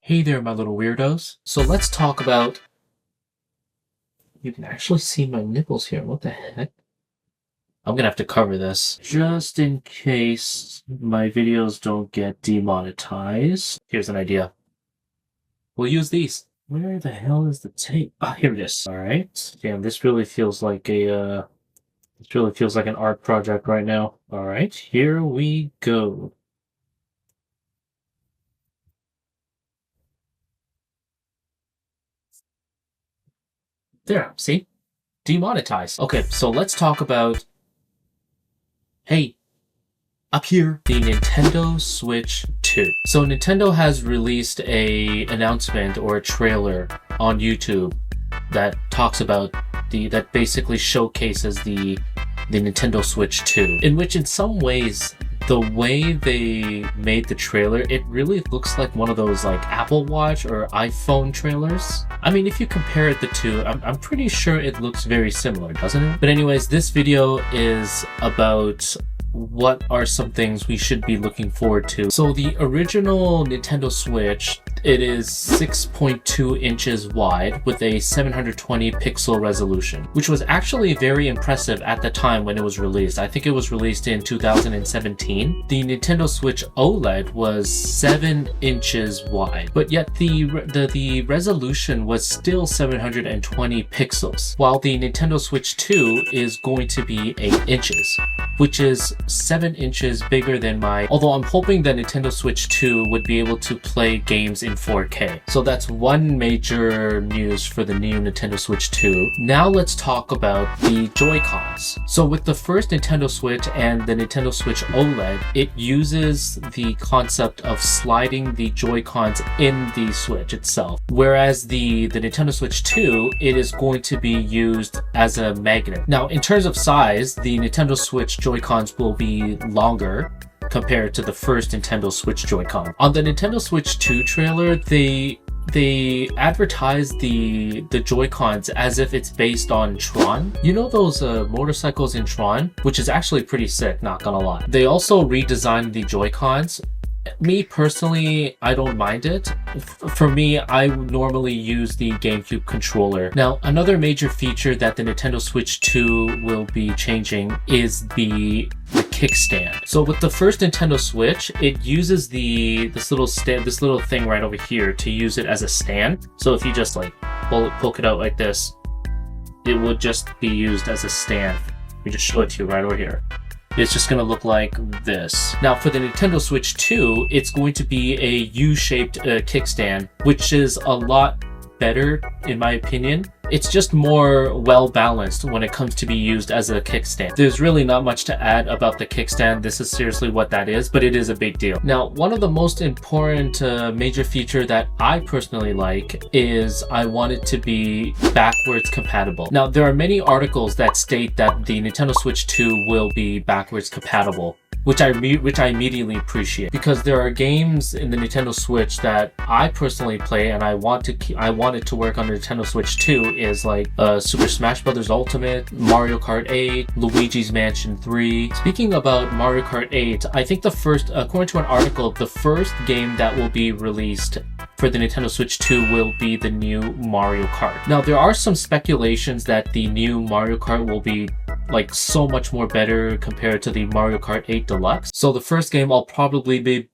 Hey there, my little weirdos. So let's talk about... You can actually see my nipples here. What the heck? I'm gonna have to cover this just in case my videos don't get demonetized. Here's an idea. We'll use these. Where the hell is the tape? Ah, here it is. All right. Damn, this really feels like a... This really feels like an art project right now. All right, here we go. There, see? Demonetized. Okay, so let's talk about... Hey, up here, the Nintendo Switch 2. So Nintendo has released a announcement or a trailer on YouTube that talks about that basically showcases the Nintendo Switch 2, in which in some ways the way they made the trailer, it really looks like one of those like Apple Watch or iPhone trailers. I mean, if you compare the two, I'm pretty sure it looks very similar, doesn't it? But anyways, this video is about what are some things we should be looking forward to. So the original Nintendo Switch, it is 6.2 inches wide with a 720 pixel resolution, which was actually very impressive at the time when it was released. I think it was released in 2017. The Nintendo Switch OLED was 7 inches wide, but yet the resolution was still 720 pixels, while the Nintendo Switch 2 is going to be 8 inches, which is 7 inches bigger than although I'm hoping that Nintendo Switch 2 would be able to play games in 4K. So that's one major news for the new Nintendo Switch 2. Now let's talk about the Joy-Cons. So with the first Nintendo Switch and the Nintendo Switch OLED, it uses the concept of sliding the Joy-Cons in the Switch itself. Whereas the Nintendo Switch 2, it is going to be used as a magnet. Now in terms of size, the Nintendo Switch Joy-Cons will be longer compared to the first Nintendo Switch Joy-Con. On the Nintendo Switch 2 trailer, they advertise the Joy-Cons as if it's based on Tron. You know those motorcycles in Tron? Which is actually pretty sick, not gonna lie. They also redesigned the Joy-Cons. Me personally, I don't mind it. For me, I normally use the GameCube controller. Now, another major feature that the Nintendo Switch 2 will be changing is the kickstand. So with the first Nintendo Switch, it uses this little thing right over here to use it as a stand. So if you just like poke it out like this, it would just be used as a stand. Let me just show it to you right over here. It's just going to look like this. Now for the Nintendo Switch 2, it's going to be a U-shaped kickstand, which is a lot better in my opinion. It's just more well-balanced when it comes to be used as a kickstand. There's really not much to add about the kickstand. This is seriously what that is, but it is a big deal. Now, one of the most important major feature that I personally like is I want it to be backwards compatible. Now, there are many articles that state that the Nintendo Switch 2 will be backwards compatible, which I immediately appreciate, because there are games in the Nintendo Switch that I personally play and I want it to work on the Nintendo Switch 2 is like Super Smash Bros. Ultimate, Mario Kart 8, Luigi's Mansion 3. Speaking about Mario Kart 8, I think according to an article, the first game that will be released for the Nintendo Switch 2 will be the new Mario Kart. Now, there are some speculations that the new Mario Kart will be like so much more better compared to the Mario Kart 8 Deluxe. So the first game I'll probably be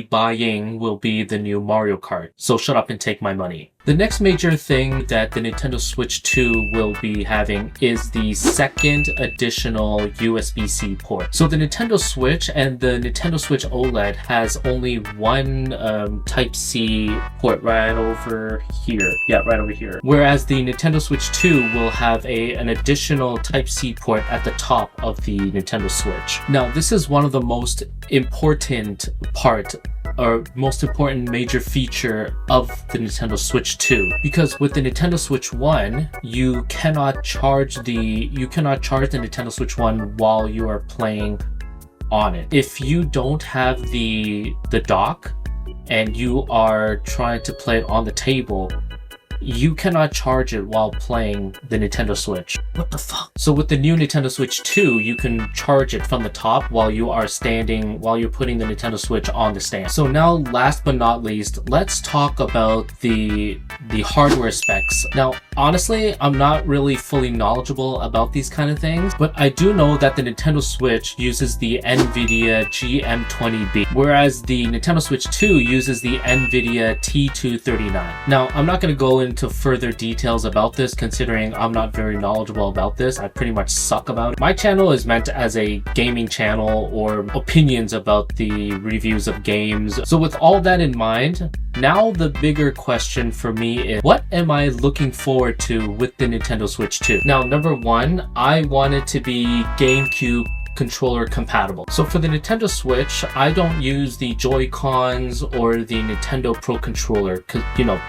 buying will be the new Mario Kart. So shut up and take my money. The next major thing that the Nintendo Switch 2 will be having is the second additional USB-C port. So the Nintendo Switch and the Nintendo Switch OLED has only one Type-C port right over here. Yeah, right over here. Whereas the Nintendo Switch 2 will have an additional Type-C port at the top of the Nintendo Switch. Now, this is one of the most important major feature of the Nintendo Switch 2, because with the Nintendo Switch 1, you cannot charge the Nintendo Switch 1 while you are playing on it. If you don't have the dock and you are trying to play it on the table, you cannot charge it while playing the Nintendo Switch. What the fuck? So with the new Nintendo Switch 2, you can charge it from the top while you are standing, while you're putting the Nintendo Switch on the stand. So now, last but not least, let's talk about the hardware specs. Now, honestly, I'm not really fully knowledgeable about these kind of things, but I do know that the Nintendo Switch uses the NVIDIA GM20B, whereas the Nintendo Switch 2 uses the NVIDIA T239. Now, I'm not going to go into further details about this, considering I'm not very knowledgeable about this. I pretty much suck about it. My channel is meant as a gaming channel or opinions about the reviews of games. So with all that in mind, now the bigger question for me is, what am I looking forward to with the Nintendo Switch 2? Now, number one, I want it to be GameCube controller compatible. So for the Nintendo Switch, I don't use the Joy-Cons or the Nintendo Pro Controller because, you know,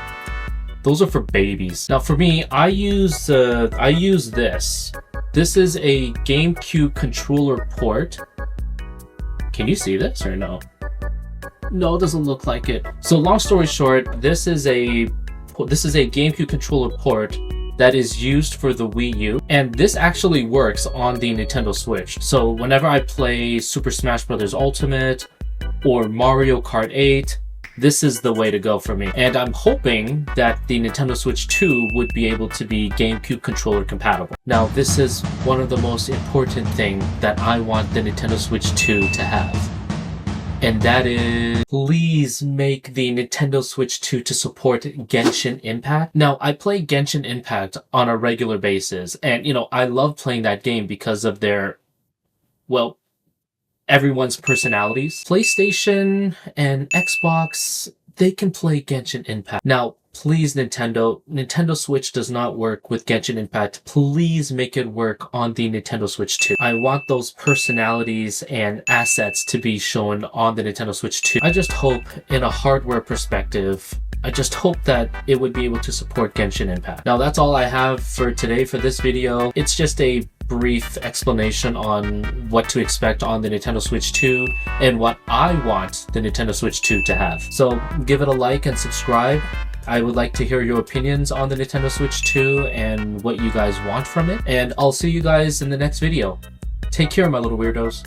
those are for babies. Now for me, I use this. This is a GameCube controller port. Can you see this or no? No, it doesn't look like it. So long story short, this is a GameCube controller port that is used for the Wii U, and this actually works on the Nintendo Switch. So whenever I play Super Smash Bros. Ultimate or Mario Kart 8, this is the way to go for me. And I'm hoping that the Nintendo Switch 2 would be able to be GameCube controller compatible. Now, this is one of the most important things that I want the Nintendo Switch 2 to have. And that is, please make the Nintendo Switch 2 to support Genshin Impact. Now, I play Genshin Impact on a regular basis, and, you know, I love playing that game because of their, well, everyone's personalities. PlayStation and Xbox, they can play Genshin Impact. Now, please, Nintendo Switch does not work with Genshin Impact. Please make it work on the Nintendo Switch 2. I want those personalities and assets to be shown on the Nintendo Switch 2. I just hope, in a hardware perspective, I just hope that it would be able to support Genshin Impact. Now, that's all I have for today for this video. It's just a brief explanation on what to expect on the Nintendo Switch 2 and what I want the Nintendo Switch 2 to have. So give it a like and subscribe. I would like to hear your opinions on the Nintendo Switch 2 and what you guys want from it. And I'll see you guys in the next video. Take care, my little weirdos.